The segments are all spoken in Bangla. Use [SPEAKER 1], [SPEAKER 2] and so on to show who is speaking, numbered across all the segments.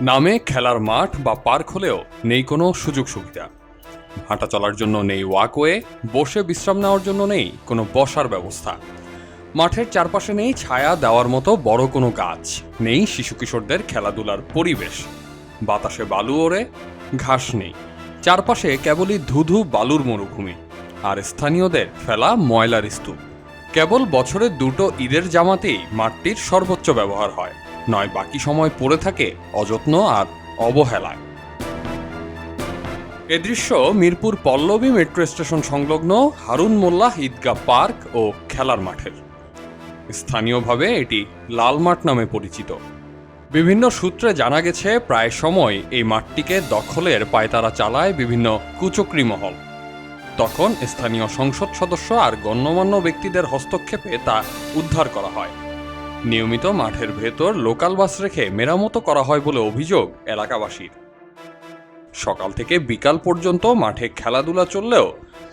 [SPEAKER 1] নামে খেলার মাঠ বা পার্ক হলেও নেই কোনো সুযোগ সুবিধা। হাঁটা চলার জন্য নেই ওয়াকওয়ে, বসে বিশ্রাম নেওয়ার জন্য নেই কোনো বসার ব্যবস্থা। মাঠের চারপাশে নেই ছায়া দেওয়ার মতো বড় কোনো গাছ, নেই শিশু কিশোরদের খেলাধুলার পরিবেশ। বাতাসে বালু ওড়ে, ঘাস নেই, চারপাশে কেবলই ধুধু বালুর মরুভূমি আর স্থানীয়দের ফেলা ময়লার স্তূপ। কেবল বছরে দুটো ঈদের জামাতেই মাঠটির সর্বোচ্চ ব্যবহার হয়, নয় বাকি সময় পড়ে থাকে অযত্ন আর অবহেলায়। এ দৃশ্য মিরপুর পল্লবী মেট্রো স্টেশন সংলগ্ন হারুন মোল্লাহ ঈদগাহ পার্ক ও খেলার মাঠের। স্থানীয়ভাবে এটি লাল মাঠ নামে পরিচিত। বিভিন্ন সূত্রে জানা গেছে প্রায় সময় এই মাঠটিকে দখলের পায়তারা চালায় বিভিন্ন কুচক্রী মহল। তখন স্থানীয় সংসদ সদস্য আর গণ্যমান্য ব্যক্তিদের হস্তক্ষেপে তা উদ্ধার করা হয়। নিয়মিত মাঠের ভেতর লোকাল বাস রেখে মেরামতো করা হয় বলে অভিযোগ এলাকাবাসীর। সকাল থেকে বিকাল পর্যন্ত মাঠে খেলাধুলা চললেও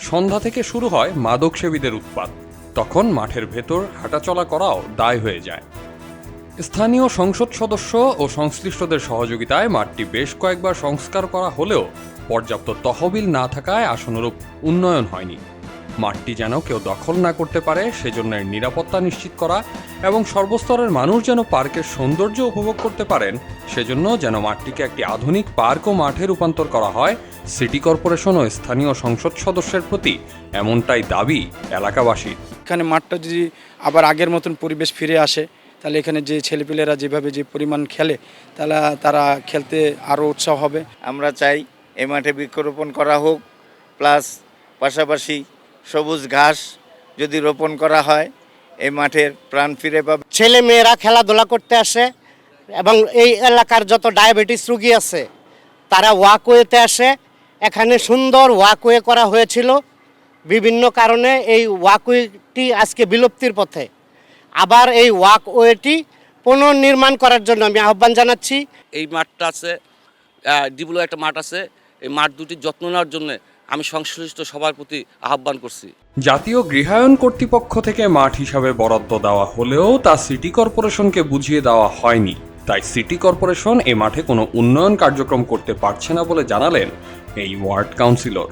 [SPEAKER 1] সন্ধ্যা থেকে শুরু হয় মাদক সেবীদের উৎপাত। তখন মাঠের ভেতর হাঁটাচলা করাও দায় হয়ে যায়। স্থানীয় সংসদ সদস্য ও সংশ্লিষ্টদের সহযোগিতায় মাঠটি বেশ কয়েকবার সংস্কার করা হলেও পর্যাপ্ত তহবিল না থাকায় আশানুরূপ উন্নয়ন হয়নি। মাঠটি যেন কেউ দখল না করতে পারে সেজন্য নিরাপত্তা নিশ্চিত করা এবং সর্বস্তরের মানুষ যেন পার্কের সৌন্দর্য উপভোগ করতে পারেন সেজন্য যেন মাঠটিকে একটি আধুনিক পার্ক ও মাঠে রূপান্তর করা হয়, সিটি কর্পোরেশন ও স্থানীয় সংসদ সদস্যের প্রতি এমনটাই দাবি এলাকাবাসীর।
[SPEAKER 2] এখানে মাঠটা যদি আবার আগের মতন পরিবেশ ফিরে আসে তাহলে এখানে যে ছেলেপেলেরা যেভাবে যে পরিমাণ খেলে তাহলে তারা খেলতে আরও উৎসাহ হবে।
[SPEAKER 3] আমরা চাই এই মাঠে বৃক্ষরোপণ করা হোক, প্লাস পাশাপাশি সবুজ ঘাস যদি রোপণ করা হয় এই মাঠের প্রাণ ফিরে পাবে।
[SPEAKER 4] ছেলে মেয়েরা খেলাধুলা করতে আসে এবং এই এলাকার যত ডায়াবেটিস রোগী আছে তারা ওয়াকওয়েতে আসে। এখানে সুন্দর ওয়াকওয়ে করা হয়েছিল, বিভিন্ন কারণে এই ওয়াকওয়েটি আজকে বিলুপ্তির পথে। আবার এই ওয়াকওয়েটি পুনর্নির্মাণ করার জন্য আমি আহ্বান জানাচ্ছি।
[SPEAKER 5] এই মাঠটা আছে, ডিবুলো একটা মাঠ আছে, এই মাঠ দুটির যত্ন নেওয়ার জন্য আমি সংশ্লিষ্ট সবার প্রতি আহ্বান করছি।
[SPEAKER 1] জাতীয় গৃহায়ন কর্তৃপক্ষ থেকে মাঠ হিসাবে বরাদ্দ দেওয়া হলেও তা সিটি কর্পোরেশনকে বুঝিয়ে দেওয়া হয়নি। তাই সিটি কর্পোরেশন এ মাঠে কোনো উন্নয়ন কার্যক্রম করতে পারছে না বলে জানালেন এই ওয়ার্ড কাউন্সিলর।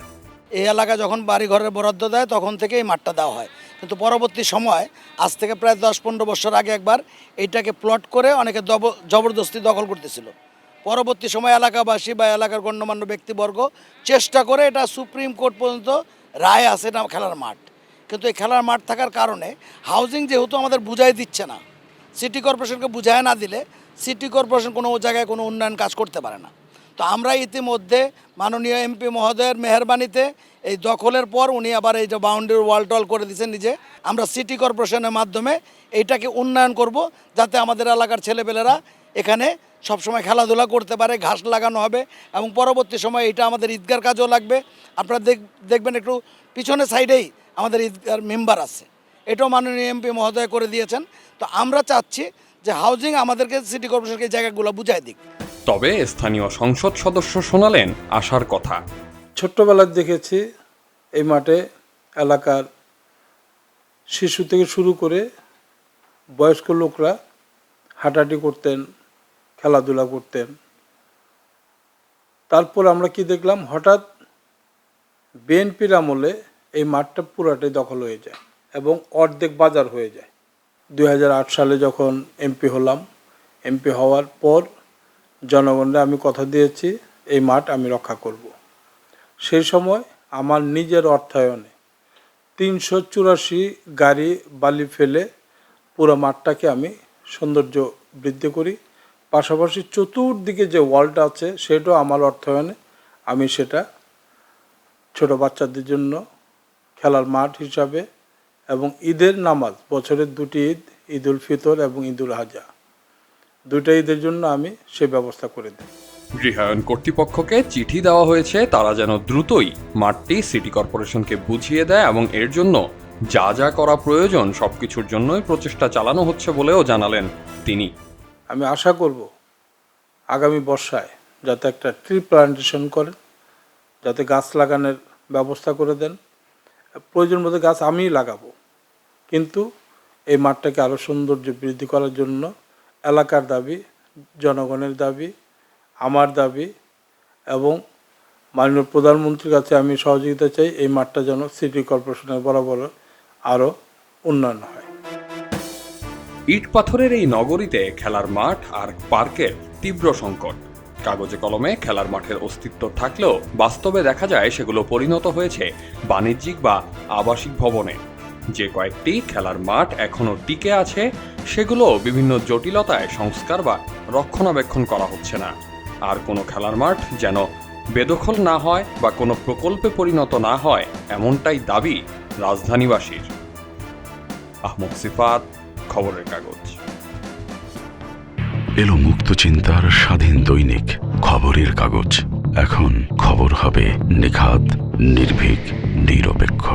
[SPEAKER 6] এই এলাকা যখন বাড়ি ঘরের বরাদ্দ দেয় তখন থেকে এই মাঠটা দেওয়া হয়, কিন্তু পরবর্তী সময় আজ থেকে প্রায় 10-15 বছর আগে একবার এইটাকে প্লট করে অনেকে জবরদস্তি দখল করতেছিল। পরবর্তী সময় এলাকাবাসী বা এলাকার গণ্যমান্য ব্যক্তিবর্গ চেষ্টা করে এটা সুপ্রিম কোর্ট পর্যন্ত রায় আছে না খেলার মাঠ। কিন্তু এই খেলার মাঠ থাকার কারণে হাউজিং যেহেতু আমাদের বুঝাই দিচ্ছে না, সিটি কর্পোরেশনকে বুঝায় না দিলে সিটি কর্পোরেশন কোনো জায়গায় কোনো উন্নয়ন কাজ করতে পারে না। তো আমরা ইতিমধ্যে মাননীয় এমপি মহোদয়ের মেহরবানিতে এই দখলের পর উনি আবার এই যে বাউন্ডারি ওয়াল টল করে দিয়েছেন নিজে। আমরা সিটি কর্পোরেশনের মাধ্যমে এইটাকে উন্নয়ন করব যাতে আমাদের এলাকার ছেলেপেলেরা এখানে সবসময় খেলাধুলা করতে পারে। ঘাস লাগানো হবে এবং পরবর্তী সময় এটা আমাদের ঈদগার কাজেও লাগবে। আপনারা দেখবেন একটু পিছনের সাইডেই আমাদের ঈদগার মেম্বার আছে, এটাও মাননীয় এমপি মহোদয় করে দিয়েছেন। তো আমরা চাচ্ছি যে হাউজিং আমাদেরকে সিটি কর্পোরেশনকে জায়গাগুলো বুঝাই দিক।
[SPEAKER 1] তবে স্থানীয় সংসদ সদস্য শোনালেন আশার কথা।
[SPEAKER 7] ছোট্টবেলায় দেখেছি এই মাঠে এলাকার শিশু থেকে শুরু করে বয়স্ক লোকরা হাঁটাহাঁটি করতেন, খেলাধুলা করতেন। তারপর আমরা কি দেখলাম, হঠাৎ বিএনপির আমলে এই মাঠটা পুরাটাই দখল হয়ে যায় এবং অর্ধেক বাজার হয়ে যায়। 2008 সালে যখন এমপি হলাম, এমপি হওয়ার পর জনগণকে আমি কথা দিয়েছি এই মাঠ আমি রক্ষা করব। সেই সময় আমার নিজের অর্থায়নে 384 গাড়ি বালি ফেলে পুরো মাঠটাকে আমি সৌন্দর্য বৃদ্ধি করি। পাশাপাশি চতুর্দিকে যে ওয়ালটা আছে সেটাও আমার অর্থায়নে আমি সেটা ছোট বাচ্চাদের জন্য খেলার মাঠ হিসাবে এবং ঈদের নামাজ, বছরের দুটি ঈদ, ঈদ উল ফিতর এবং ঈদ উল আজহা, দুইটা ঈদের জন্য আমি সে ব্যবস্থা করে দিই।
[SPEAKER 1] গৃহায়ন কর্তৃপক্ষকে চিঠি দেওয়া হয়েছে তারা যেন দ্রুতই মাঠটি সিটি কর্পোরেশনকে বুঝিয়ে দেয় এবং এর জন্য যা যা করা প্রয়োজন সবকিছুর জন্যই প্রচেষ্টা চালানো হচ্ছে বলেও জানালেন তিনি।
[SPEAKER 7] আমি আশা করব আগামী বর্ষায় যাতে একটা ট্রি প্লান্টেশন করেন, যাতে গাছ লাগানোর ব্যবস্থা করে দেন। প্রয়োজন মতো গাছ আমিই লাগাবো, কিন্তু এই মাঠটাকে আরও সৌন্দর্য বৃদ্ধি করার জন্য এলাকার দাবি, জনগণের দাবি, আমার দাবি এবং মাননীয় প্রধানমন্ত্রীর কাছে আমি সহযোগিতা চাই এই মাঠটা যেন সিটি কর্পোরেশনের বরাবর আরও উন্নয়ন হয়।
[SPEAKER 1] ইট পাথরের এই নগরীতে খেলার মাঠ আর পার্কের তীব্র সংকট। কাগজে কলমে খেলার মাঠের অস্তিত্ব থাকলেও বাস্তবে দেখা যায় সেগুলো পরিণত হয়েছে বাণিজ্যিক বা আবাসিক ভবনে। যে কয়েকটি খেলার মাঠ এখনও টিকে আছে সেগুলো বিভিন্ন জটিলতায় সংস্কার বা রক্ষণাবেক্ষণ করা হচ্ছে না। আর কোনো খেলার মাঠ যেন বেদখল না হয় বা কোনো প্রকল্পে পরিণত না হয়, এমনটাই দাবি রাজধানীবাসীর। আহমদ সিফাত, খবরের কাগজ।
[SPEAKER 8] এলো মুক্ত চিন্তার স্বাধীন দৈনিক খবরের কাগজ। এখন খবর হবে নিখাত, নির্ভীক, নিরপেক্ষ।